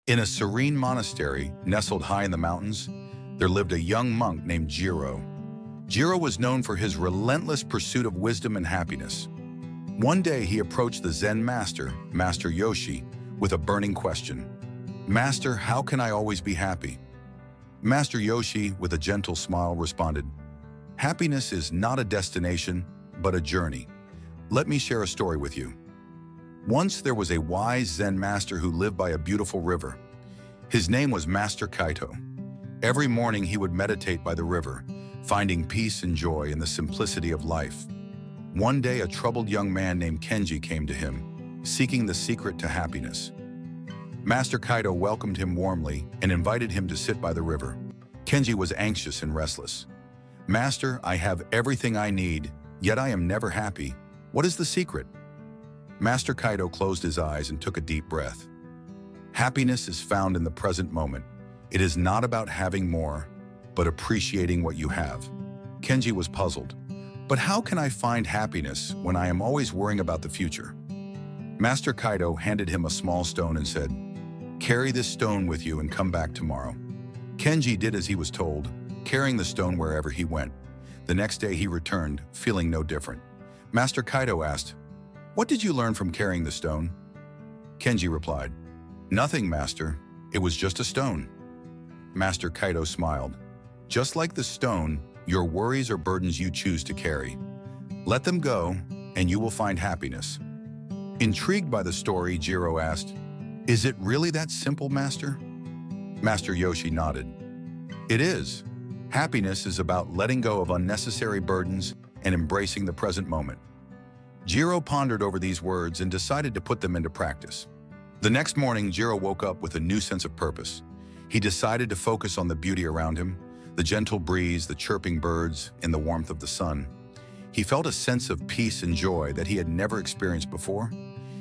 In a serene monastery nestled high in the mountains, there lived a young monk named Jiro. Jiro was known for his relentless pursuit of wisdom and happiness. One day he approached the Zen master, Master Yoshi, with a burning question. "Master, how can I always be happy?" Master Yoshi, with a gentle smile, responded, "Happiness is not a destination, but a journey. Let me share a story with you." Once there was a wise Zen master who lived by a beautiful river. His name was Master Kaito. Every morning he would meditate by the river, finding peace and joy in the simplicity of life. One day a troubled young man named Kenji came to him, seeking the secret to happiness. Master Kaito welcomed him warmly and invited him to sit by the river. Kenji was anxious and restless. "Master, I have everything I need, yet I am never happy. What is the secret?" Master Kaito closed his eyes and took a deep breath. "Happiness is found in the present moment. It is not about having more, but appreciating what you have." Kenji was puzzled. "But how can I find happiness when I am always worrying about the future?" Master Kaito handed him a small stone and said, "Carry this stone with you and come back tomorrow." Kenji did as he was told, carrying the stone wherever he went. The next day he returned, feeling no different. Master Kaito asked, "What did you learn from carrying the stone?" Kenji replied, "Nothing, Master. It was just a stone." Master Kaito smiled. "Just like the stone, your worries are burdens you choose to carry. Let them go, and you will find happiness." Intrigued by the story, Jiro asked, "Is it really that simple, Master?" Master Yoshi nodded. "It is. Happiness is about letting go of unnecessary burdens and embracing the present moment." Jiro pondered over these words and decided to put them into practice. The next morning, Jiro woke up with a new sense of purpose. He decided to focus on the beauty around him, the gentle breeze, the chirping birds, and the warmth of the sun. He felt a sense of peace and joy that he had never experienced before.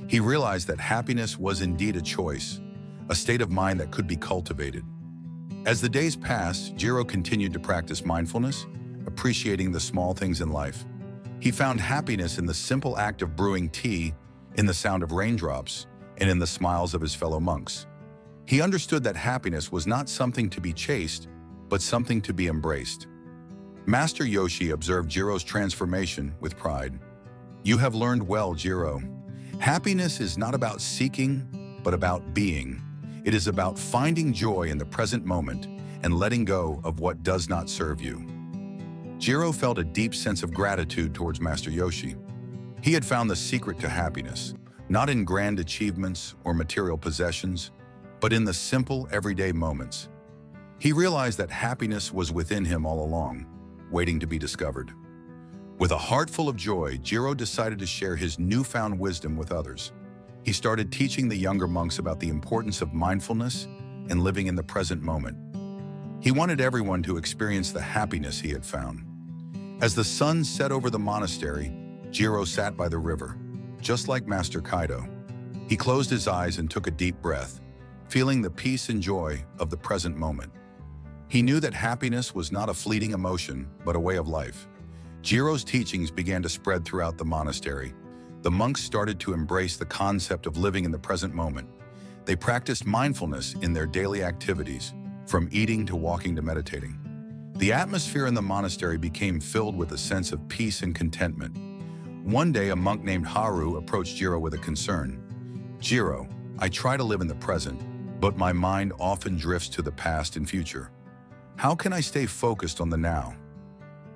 He realized that happiness was indeed a choice, a state of mind that could be cultivated. As the days passed, Jiro continued to practice mindfulness, appreciating the small things in life. He found happiness in the simple act of brewing tea, in the sound of raindrops, and in the smiles of his fellow monks. He understood that happiness was not something to be chased, but something to be embraced. Master Yoshi observed Jiro's transformation with pride. "You have learned well, Jiro. Happiness is not about seeking, but about being. It is about finding joy in the present moment and letting go of what does not serve you." Jiro felt a deep sense of gratitude towards Master Yoshi. He had found the secret to happiness, not in grand achievements or material possessions, but in the simple, everyday moments. He realized that happiness was within him all along, waiting to be discovered. With a heart full of joy, Jiro decided to share his newfound wisdom with others. He started teaching the younger monks about the importance of mindfulness and living in the present moment. He wanted everyone to experience the happiness he had found. As the sun set over the monastery, Jiro sat by the river, just like Master Kaito. He closed his eyes and took a deep breath, feeling the peace and joy of the present moment. He knew that happiness was not a fleeting emotion, but a way of life. Jiro's teachings began to spread throughout the monastery. The monks started to embrace the concept of living in the present moment. They practiced mindfulness in their daily activities, from eating to walking to meditating. The atmosphere in the monastery became filled with a sense of peace and contentment. One day, a monk named Haru approached Jiro with a concern. "Jiro, I try to live in the present, but my mind often drifts to the past and future. How can I stay focused on the now?"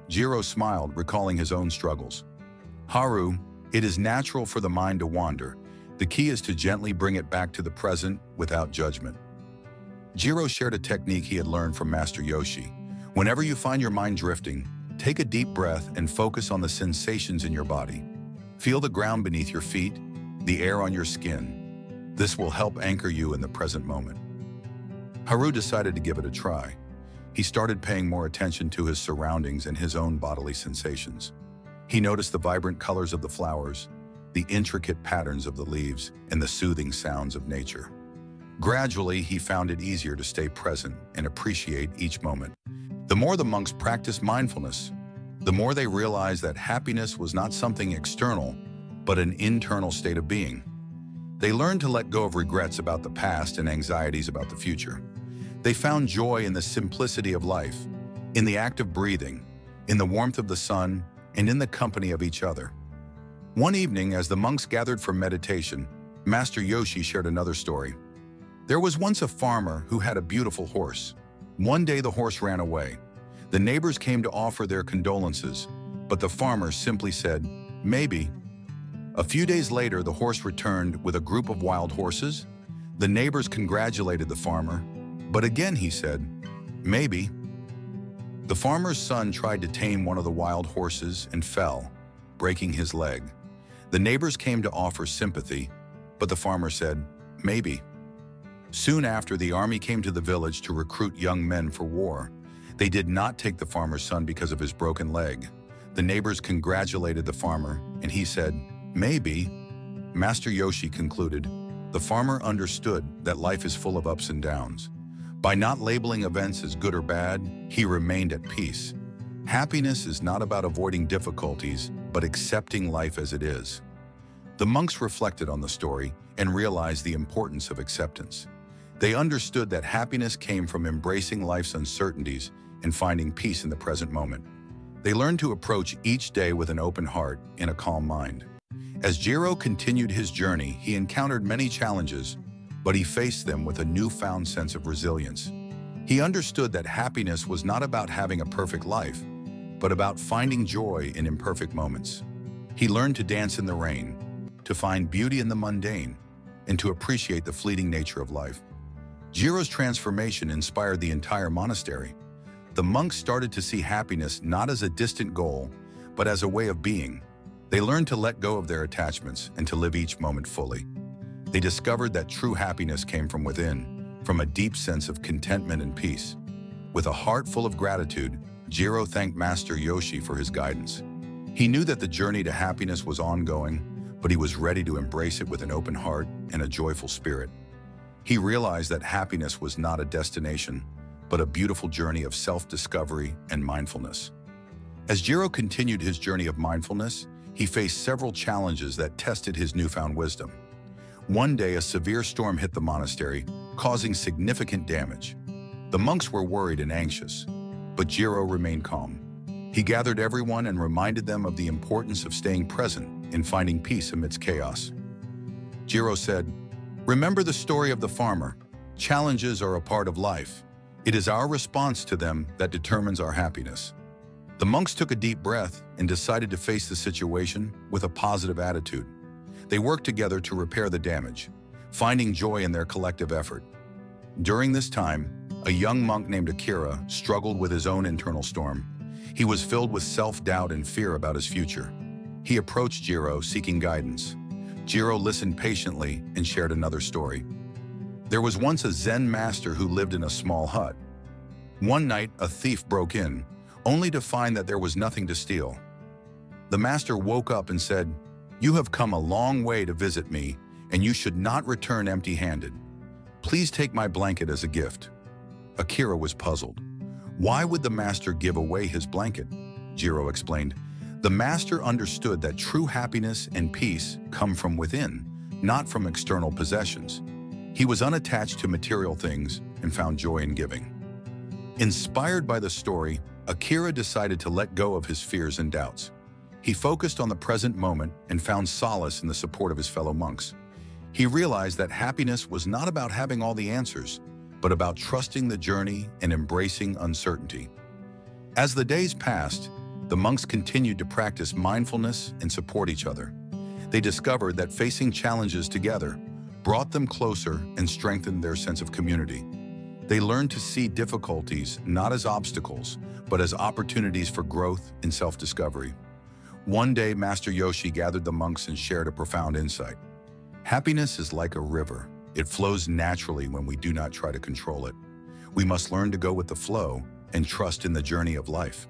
Jiro smiled, recalling his own struggles. "Haru, it is natural for the mind to wander. The key is to gently bring it back to the present without judgment." Jiro shared a technique he had learned from Master Yoshi. Whenever you find your mind drifting, take a deep breath and focus on the sensations in your body. Feel the ground beneath your feet, the air on your skin. This will help anchor you in the present moment. Haru decided to give it a try. He started paying more attention to his surroundings and his own bodily sensations. He noticed the vibrant colors of the flowers, the intricate patterns of the leaves, and the soothing sounds of nature. Gradually, he found it easier to stay present and appreciate each moment. The more the monks practiced mindfulness, the more they realized that happiness was not something external, but an internal state of being. They learned to let go of regrets about the past and anxieties about the future. They found joy in the simplicity of life, in the act of breathing, in the warmth of the sun, and in the company of each other. One evening, as the monks gathered for meditation, Master Yoshi shared another story. There was once a farmer who had a beautiful horse. One day the horse ran away. The neighbors came to offer their condolences, but the farmer simply said, "Maybe." A few days later, the horse returned with a group of wild horses. The neighbors congratulated the farmer, but again he said, "Maybe." The farmer's son tried to tame one of the wild horses and fell, breaking his leg. The neighbors came to offer sympathy, but the farmer said, "Maybe." Soon after, the army came to the village to recruit young men for war. They did not take the farmer's son because of his broken leg. The neighbors congratulated the farmer, and he said, "Maybe." Master Yoshi concluded, the farmer understood that life is full of ups and downs. By not labeling events as good or bad, he remained at peace. Happiness is not about avoiding difficulties, but accepting life as it is. The monks reflected on the story and realized the importance of acceptance. They understood that happiness came from embracing life's uncertainties and finding peace in the present moment. They learned to approach each day with an open heart and a calm mind. As Jiro continued his journey, he encountered many challenges, but he faced them with a newfound sense of resilience. He understood that happiness was not about having a perfect life, but about finding joy in imperfect moments. He learned to dance in the rain, to find beauty in the mundane, and to appreciate the fleeting nature of life. Jiro's transformation inspired the entire monastery. The monks started to see happiness not as a distant goal, but as a way of being. They learned to let go of their attachments and to live each moment fully. They discovered that true happiness came from within, from a deep sense of contentment and peace. With a heart full of gratitude, Jiro thanked Master Yoshi for his guidance. He knew that the journey to happiness was ongoing, but he was ready to embrace it with an open heart and a joyful spirit. He realized that happiness was not a destination, but a beautiful journey of self-discovery and mindfulness. As Jiro continued his journey of mindfulness, he faced several challenges that tested his newfound wisdom. One day, a severe storm hit the monastery, causing significant damage. The monks were worried and anxious, but Jiro remained calm. He gathered everyone and reminded them of the importance of staying present in finding peace amidst chaos. Jiro said, "Remember the story of the farmer. Challenges are a part of life. It is our response to them that determines our happiness." The monks took a deep breath and decided to face the situation with a positive attitude. They worked together to repair the damage, finding joy in their collective effort. During this time, a young monk named Akira struggled with his own internal storm. He was filled with self-doubt and fear about his future. He approached Jiro seeking guidance. Jiro listened patiently and shared another story. There was once a Zen master who lived in a small hut. One night, a thief broke in, only to find that there was nothing to steal. The master woke up and said, "You have come a long way to visit me, and you should not return empty-handed. Please take my blanket as a gift." Akira was puzzled. Why would the master give away his blanket? Jiro explained. The master understood that true happiness and peace come from within, not from external possessions. He was unattached to material things and found joy in giving. Inspired by the story, Akira decided to let go of his fears and doubts. He focused on the present moment and found solace in the support of his fellow monks. He realized that happiness was not about having all the answers, but about trusting the journey and embracing uncertainty. As the days passed, the monks continued to practice mindfulness and support each other. They discovered that facing challenges together brought them closer and strengthened their sense of community. They learned to see difficulties not as obstacles, but as opportunities for growth and self-discovery. One day, Master Yoshi gathered the monks and shared a profound insight. Happiness is like a river. It flows naturally when we do not try to control it. We must learn to go with the flow and trust in the journey of life.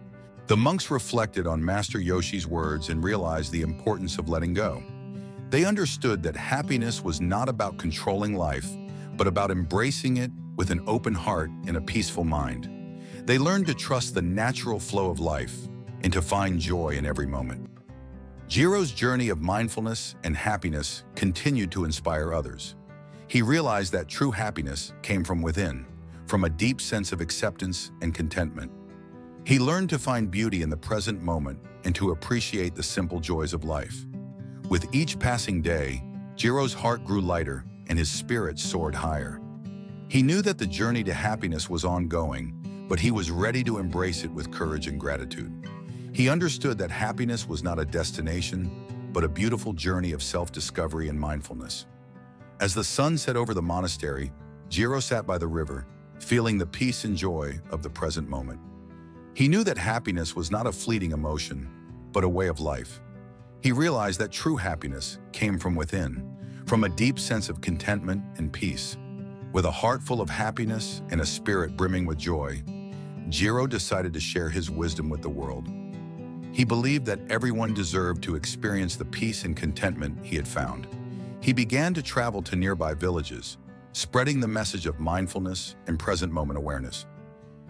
The monks reflected on Master Yoshi's words and realized the importance of letting go. They understood that happiness was not about controlling life, but about embracing it with an open heart and a peaceful mind. They learned to trust the natural flow of life and to find joy in every moment. Jiro's journey of mindfulness and happiness continued to inspire others. He realized that true happiness came from within, from a deep sense of acceptance and contentment. He learned to find beauty in the present moment and to appreciate the simple joys of life. With each passing day, Jiro's heart grew lighter and his spirits soared higher. He knew that the journey to happiness was ongoing, but he was ready to embrace it with courage and gratitude. He understood that happiness was not a destination, but a beautiful journey of self-discovery and mindfulness. As the sun set over the monastery, Jiro sat by the river, feeling the peace and joy of the present moment. He knew that happiness was not a fleeting emotion, but a way of life. He realized that true happiness came from within, from a deep sense of contentment and peace. With a heart full of happiness and a spirit brimming with joy, Jiro decided to share his wisdom with the world. He believed that everyone deserved to experience the peace and contentment he had found. He began to travel to nearby villages, spreading the message of mindfulness and present moment awareness.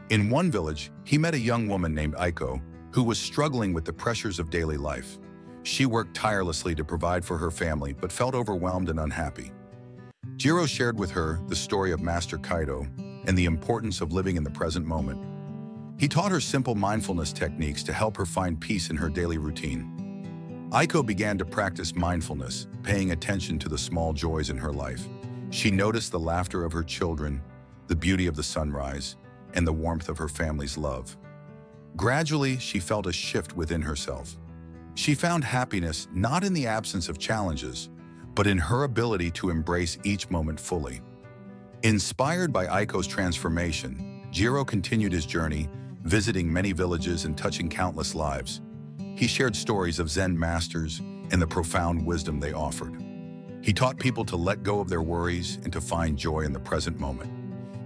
In one village, he met a young woman named Aiko, who was struggling with the pressures of daily life. She worked tirelessly to provide for her family, but felt overwhelmed and unhappy. Jiro shared with her the story of Master Kaido and the importance of living in the present moment. He taught her simple mindfulness techniques to help her find peace in her daily routine. Aiko began to practice mindfulness, paying attention to the small joys in her life. She noticed the laughter of her children, the beauty of the sunrise, and the warmth of her family's love. Gradually, she felt a shift within herself. She found happiness not in the absence of challenges, but in her ability to embrace each moment fully. Inspired by Aiko's transformation, Jiro continued his journey, visiting many villages and touching countless lives. He shared stories of Zen masters and the profound wisdom they offered. He taught people to let go of their worries and to find joy in the present moment.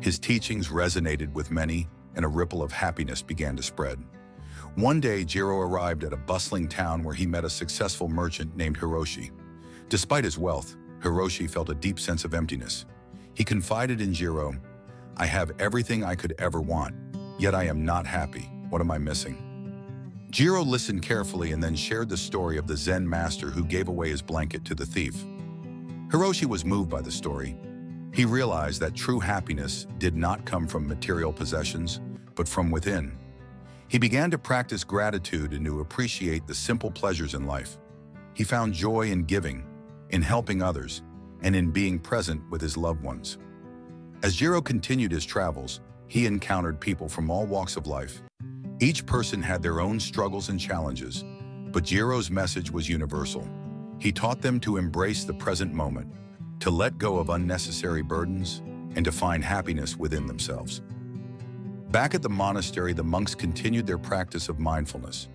His teachings resonated with many, and a ripple of happiness began to spread. One day, Jiro arrived at a bustling town where he met a successful merchant named Hiroshi. Despite his wealth, Hiroshi felt a deep sense of emptiness. He confided in Jiro, "I have everything I could ever want, yet I am not happy. What am I missing?" Jiro listened carefully and then shared the story of the Zen master who gave away his blanket to the thief. Hiroshi was moved by the story. He realized that true happiness did not come from material possessions, but from within. He began to practice gratitude and to appreciate the simple pleasures in life. He found joy in giving, in helping others, and in being present with his loved ones. As Jiro continued his travels, he encountered people from all walks of life. Each person had their own struggles and challenges, but Jiro's message was universal. He taught them to embrace the present moment, to let go of unnecessary burdens, and to find happiness within themselves. Back at the monastery, the monks continued their practice of mindfulness.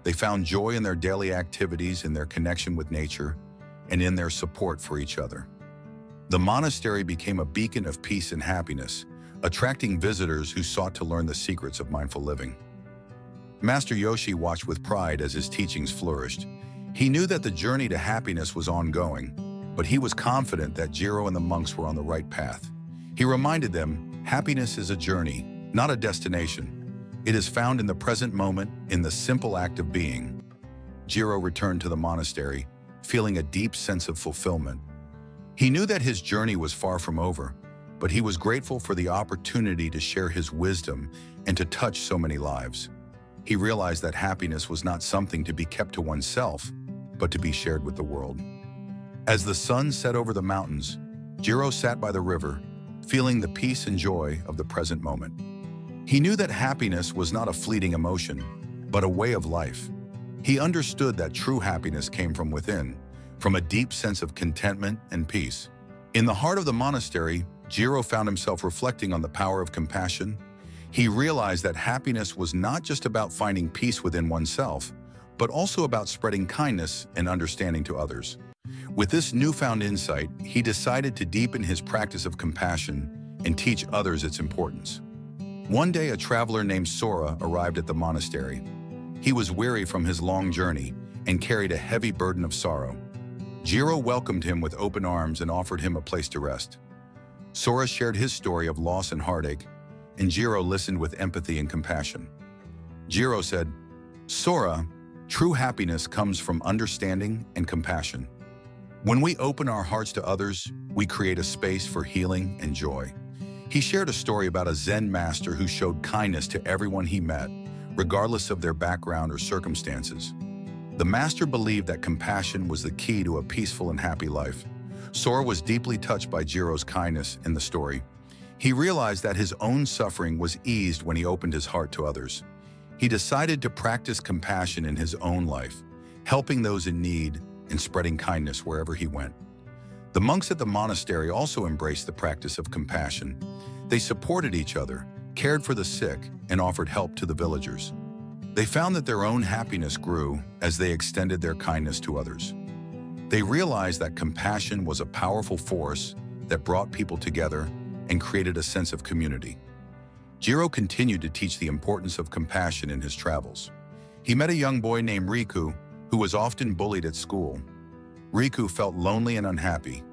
They found joy in their daily activities, in their connection with nature, and in their support for each other. The monastery became a beacon of peace and happiness, attracting visitors who sought to learn the secrets of mindful living. Master Yoshi watched with pride as his teachings flourished. He knew that the journey to happiness was ongoing, but he was confident that Jiro and the monks were on the right path. He reminded them, happiness is a journey, not a destination. It is found in the present moment, in the simple act of being. Jiro returned to the monastery, feeling a deep sense of fulfillment. He knew that his journey was far from over, but he was grateful for the opportunity to share his wisdom and to touch so many lives. He realized that happiness was not something to be kept to oneself, but to be shared with the world. As the sun set over the mountains, Jiro sat by the river, feeling the peace and joy of the present moment. He knew that happiness was not a fleeting emotion, but a way of life. He understood that true happiness came from within, from a deep sense of contentment and peace. In the heart of the monastery, Jiro found himself reflecting on the power of compassion. He realized that happiness was not just about finding peace within oneself, but also about spreading kindness and understanding to others. With this newfound insight, he decided to deepen his practice of compassion and teach others its importance. One day, a traveler named Sora arrived at the monastery. He was weary from his long journey and carried a heavy burden of sorrow. Jiro welcomed him with open arms and offered him a place to rest. Sora shared his story of loss and heartache, and Jiro listened with empathy and compassion. Jiro said, "Sora, True happiness comes from understanding and compassion. When we open our hearts to others, we create a space for healing and joy. He shared a story about a Zen master who showed kindness to everyone he met, regardless of their background or circumstances. The master believed that compassion was the key to a peaceful and happy life. Sora was deeply touched by Jiro's kindness in the story. He realized that his own suffering was eased when he opened his heart to others. He decided to practice compassion in his own life, helping those in need and spreading kindness wherever he went. The monks at the monastery also embraced the practice of compassion. They supported each other, cared for the sick, and offered help to the villagers. They found that their own happiness grew as they extended their kindness to others. They realized that compassion was a powerful force that brought people together and created a sense of community. Jiro continued to teach the importance of compassion in his travels. He met a young boy named Riku who was often bullied at school. Riku felt lonely and unhappy.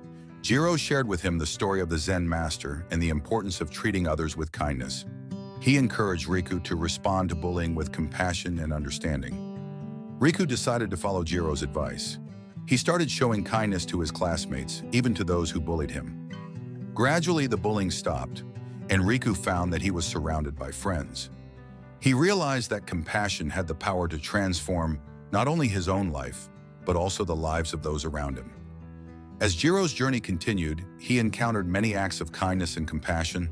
Jiro shared with him the story of the Zen master and the importance of treating others with kindness. He encouraged Riku to respond to bullying with compassion and understanding. Riku decided to follow Jiro's advice. He started showing kindness to his classmates, even to those who bullied him. Gradually, the bullying stopped, and Riku found that he was surrounded by friends. He realized that compassion had the power to transform not only his own life, but also the lives of those around him. As Jiro's journey continued, he encountered many acts of kindness and compassion.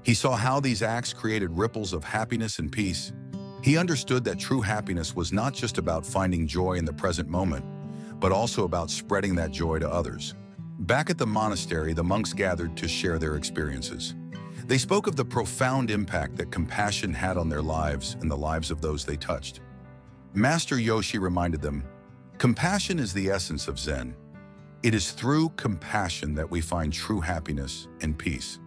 He saw how these acts created ripples of happiness and peace. He understood that true happiness was not just about finding joy in the present moment, but also about spreading that joy to others. Back at the monastery, the monks gathered to share their experiences. They spoke of the profound impact that compassion had on their lives and the lives of those they touched. Master Yoshi reminded them, "Compassion is the essence of Zen. It is through compassion that we find true happiness and peace."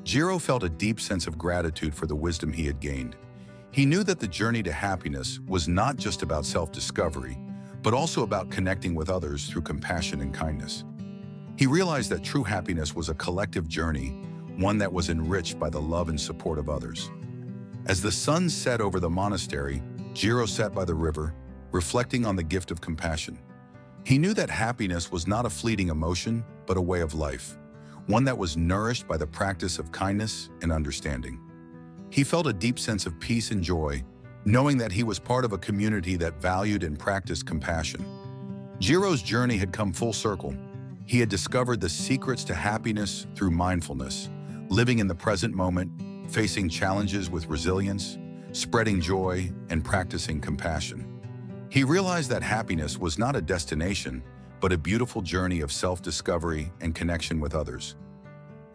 Jiro felt a deep sense of gratitude for the wisdom he had gained. He knew that the journey to happiness was not just about self-discovery, but also about connecting with others through compassion and kindness. He realized that true happiness was a collective journey, one that was enriched by the love and support of others. As the sun set over the monastery, Jiro sat by the river, reflecting on the gift of compassion. He knew that happiness was not a fleeting emotion, but a way of life, one that was nourished by the practice of kindness and understanding. He felt a deep sense of peace and joy, knowing that he was part of a community that valued and practiced compassion. Jiro's journey had come full circle. He had discovered the secrets to happiness through mindfulness, living in the present moment, facing challenges with resilience, spreading joy, and practicing compassion. He realized that happiness was not a destination, but a beautiful journey of self-discovery and connection with others.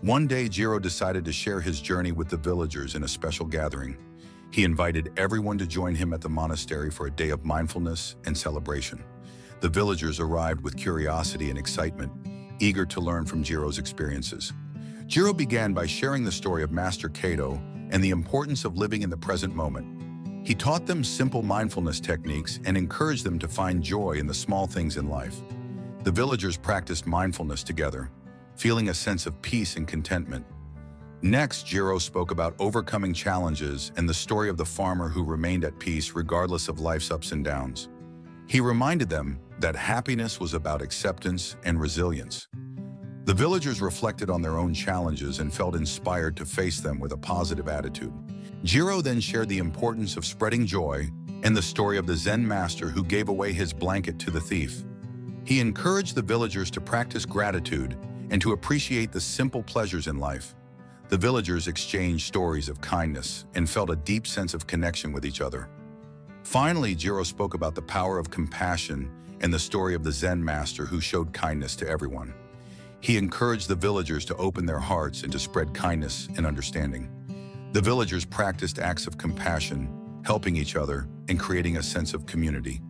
One day, Jiro decided to share his journey with the villagers in a special gathering. He invited everyone to join him at the monastery for a day of mindfulness and celebration. The villagers arrived with curiosity and excitement, eager to learn from Jiro's experiences. Jiro began by sharing the story of Master Kato and the importance of living in the present moment. He taught them simple mindfulness techniques and encouraged them to find joy in the small things in life. The villagers practiced mindfulness together, feeling a sense of peace and contentment. Next, Jiro spoke about overcoming challenges and the story of the farmer who remained at peace regardless of life's ups and downs. He reminded them that happiness was about acceptance and resilience. The villagers reflected on their own challenges and felt inspired to face them with a positive attitude. Jiro then shared the importance of spreading joy and the story of the Zen master who gave away his blanket to the thief. He encouraged the villagers to practice gratitude and to appreciate the simple pleasures in life. The villagers exchanged stories of kindness and felt a deep sense of connection with each other. Finally, Jiro spoke about the power of compassion and the story of the Zen master who showed kindness to everyone. He encouraged the villagers to open their hearts and to spread kindness and understanding. The villagers practiced acts of compassion, helping each other and creating a sense of community.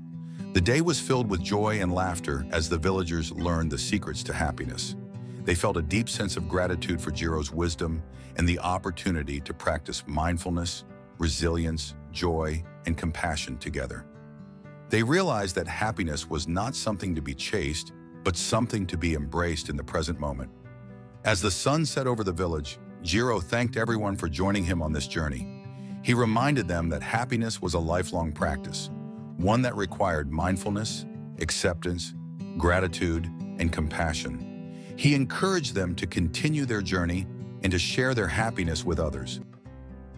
The day was filled with joy and laughter as the villagers learned the secrets to happiness. They felt a deep sense of gratitude for Jiro's wisdom and the opportunity to practice mindfulness, resilience, joy, and compassion together. They realized that happiness was not something to be chased, but something to be embraced in the present moment. As the sun set over the village, Jiro thanked everyone for joining him on this journey. He reminded them that happiness was a lifelong practice, one that required mindfulness, acceptance, gratitude, and compassion. He encouraged them to continue their journey and to share their happiness with others.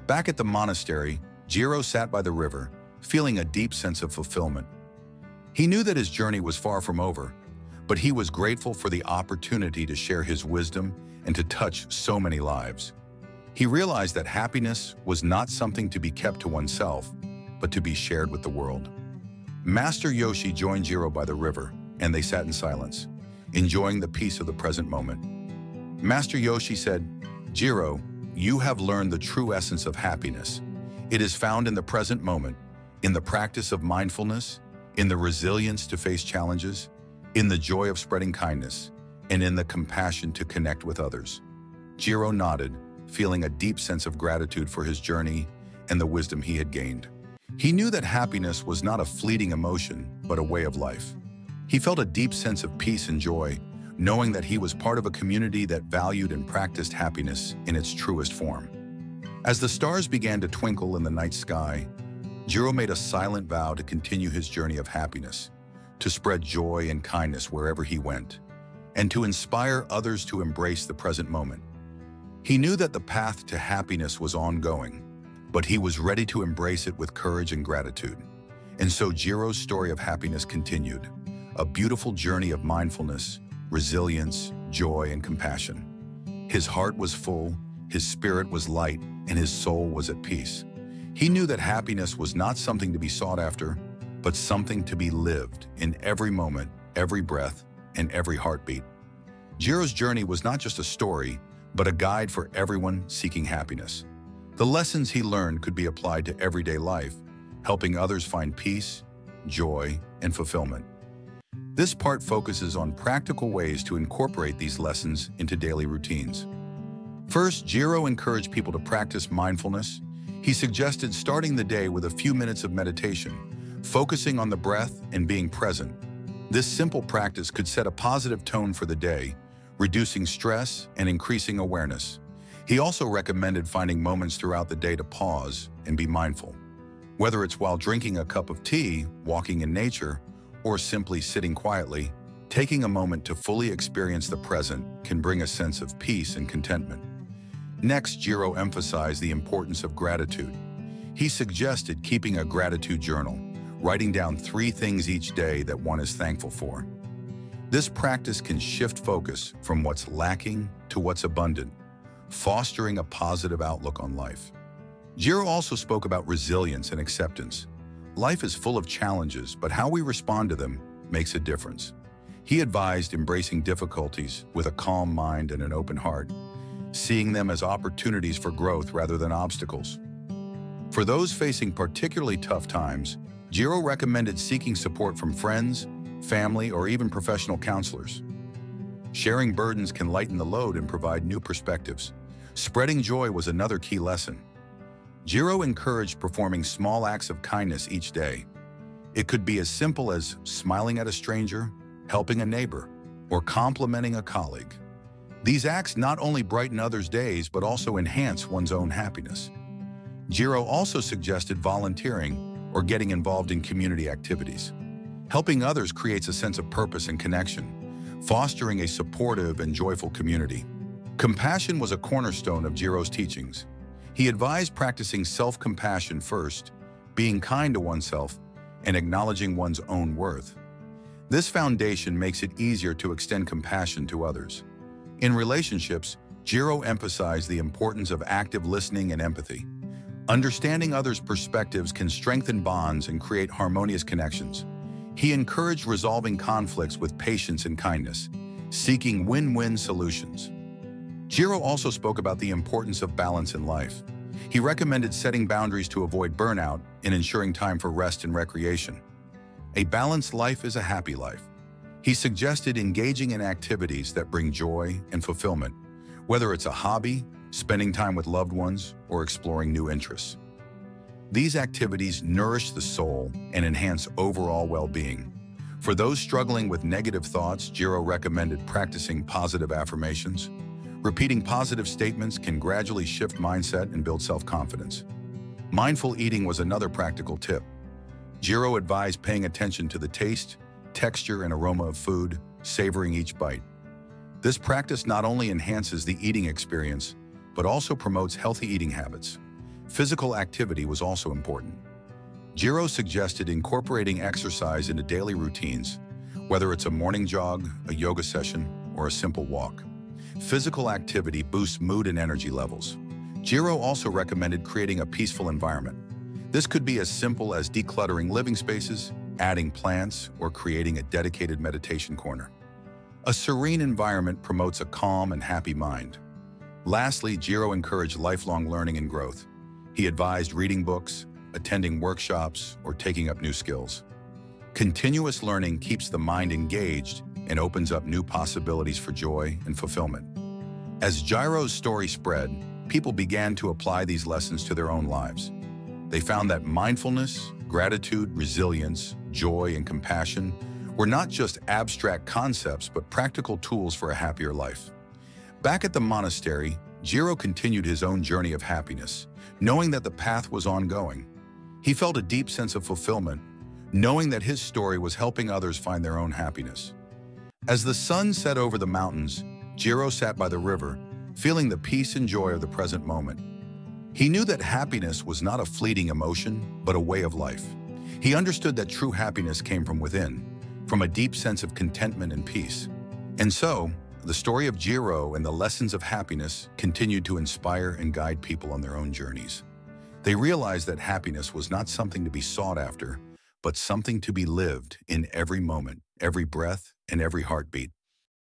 Back at the monastery, Jiro sat by the river, feeling a deep sense of fulfillment. He knew that his journey was far from over, but he was grateful for the opportunity to share his wisdom and to touch so many lives. He realized that happiness was not something to be kept to oneself, but to be shared with the world. Master Yoshi joined Jiro by the river, and they sat in silence, enjoying the peace of the present moment. Master Yoshi said, "Jiro, you have learned the true essence of happiness. It is found in the present moment, in the practice of mindfulness, in the resilience to face challenges, in the joy of spreading kindness, and in the compassion to connect with others." Jiro nodded, feeling a deep sense of gratitude for his journey and the wisdom he had gained. He knew that happiness was not a fleeting emotion, but a way of life. He felt a deep sense of peace and joy, knowing that he was part of a community that valued and practiced happiness in its truest form. As the stars began to twinkle in the night sky, Jiro made a silent vow to continue his journey of happiness, to spread joy and kindness wherever he went, and to inspire others to embrace the present moment. He knew that the path to happiness was ongoing, but he was ready to embrace it with courage and gratitude. And so Jiro's story of happiness continued, a beautiful journey of mindfulness, resilience, joy, and compassion. His heart was full, his spirit was light, and his soul was at peace. He knew that happiness was not something to be sought after, but something to be lived in every moment, every breath, and every heartbeat. Jiro's journey was not just a story, but a guide for everyone seeking happiness. The lessons he learned could be applied to everyday life, helping others find peace, joy, and fulfillment. This part focuses on practical ways to incorporate these lessons into daily routines. First, Jiro encouraged people to practice mindfulness. He suggested starting the day with a few minutes of meditation, focusing on the breath and being present. This simple practice could set a positive tone for the day, reducing stress and increasing awareness. He also recommended finding moments throughout the day to pause and be mindful. Whether it's while drinking a cup of tea, walking in nature, or simply sitting quietly, taking a moment to fully experience the present can bring a sense of peace and contentment. Next, Jiro emphasized the importance of gratitude. He suggested keeping a gratitude journal, writing down 3 things each day that one is thankful for. This practice can shift focus from what's lacking to what's abundant, fostering a positive outlook on life. Jiro also spoke about resilience and acceptance. Life is full of challenges, but how we respond to them makes a difference. He advised embracing difficulties with a calm mind and an open heart, seeing them as opportunities for growth rather than obstacles. For those facing particularly tough times, Jiro recommended seeking support from friends, family, or even professional counselors. Sharing burdens can lighten the load and provide new perspectives. Spreading joy was another key lesson. Jiro encouraged performing small acts of kindness each day. It could be as simple as smiling at a stranger, helping a neighbor, or complimenting a colleague. These acts not only brighten others' days, but also enhance one's own happiness. Jiro also suggested volunteering or getting involved in community activities. Helping others creates a sense of purpose and connection, fostering a supportive and joyful community. Compassion was a cornerstone of Jiro's teachings. He advised practicing self-compassion first, being kind to oneself, and acknowledging one's own worth. This foundation makes it easier to extend compassion to others. In relationships, Jiro emphasized the importance of active listening and empathy. Understanding others' perspectives can strengthen bonds and create harmonious connections. He encouraged resolving conflicts with patience and kindness, seeking win-win solutions. Jiro also spoke about the importance of balance in life. He recommended setting boundaries to avoid burnout and ensuring time for rest and recreation. A balanced life is a happy life. He suggested engaging in activities that bring joy and fulfillment, whether it's a hobby, spending time with loved ones, or exploring new interests. These activities nourish the soul and enhance overall well-being. For those struggling with negative thoughts, Jiro recommended practicing positive affirmations. Repeating positive statements can gradually shift mindset and build self-confidence. Mindful eating was another practical tip. Jiro advised paying attention to the taste, texture, and aroma of food, savoring each bite. This practice not only enhances the eating experience, but also promotes healthy eating habits. Physical activity was also important. Jiro suggested incorporating exercise into daily routines, whether it's a morning jog, a yoga session, or a simple walk. Physical activity boosts mood and energy levels. Jiro also recommended creating a peaceful environment. This could be as simple as decluttering living spaces, adding plants, or creating a dedicated meditation corner. A serene environment promotes a calm and happy mind. Lastly, Jiro encouraged lifelong learning and growth. He advised reading books, attending workshops, or taking up new skills. Continuous learning keeps the mind engaged and opens up new possibilities for joy and fulfillment. As Jiro's story spread, people began to apply these lessons to their own lives. They found that mindfulness, gratitude, resilience, joy, and compassion were not just abstract concepts, but practical tools for a happier life. Back at the monastery, Jiro continued his own journey of happiness, knowing that the path was ongoing. He felt a deep sense of fulfillment, knowing that his story was helping others find their own happiness. As the sun set over the mountains, Jiro sat by the river, feeling the peace and joy of the present moment. He knew that happiness was not a fleeting emotion, but a way of life. He understood that true happiness came from within, from a deep sense of contentment and peace. And so, the story of Jiro and the lessons of happiness continued to inspire and guide people on their own journeys. They realized that happiness was not something to be sought after, but something to be lived in every moment, every breath, and every heartbeat.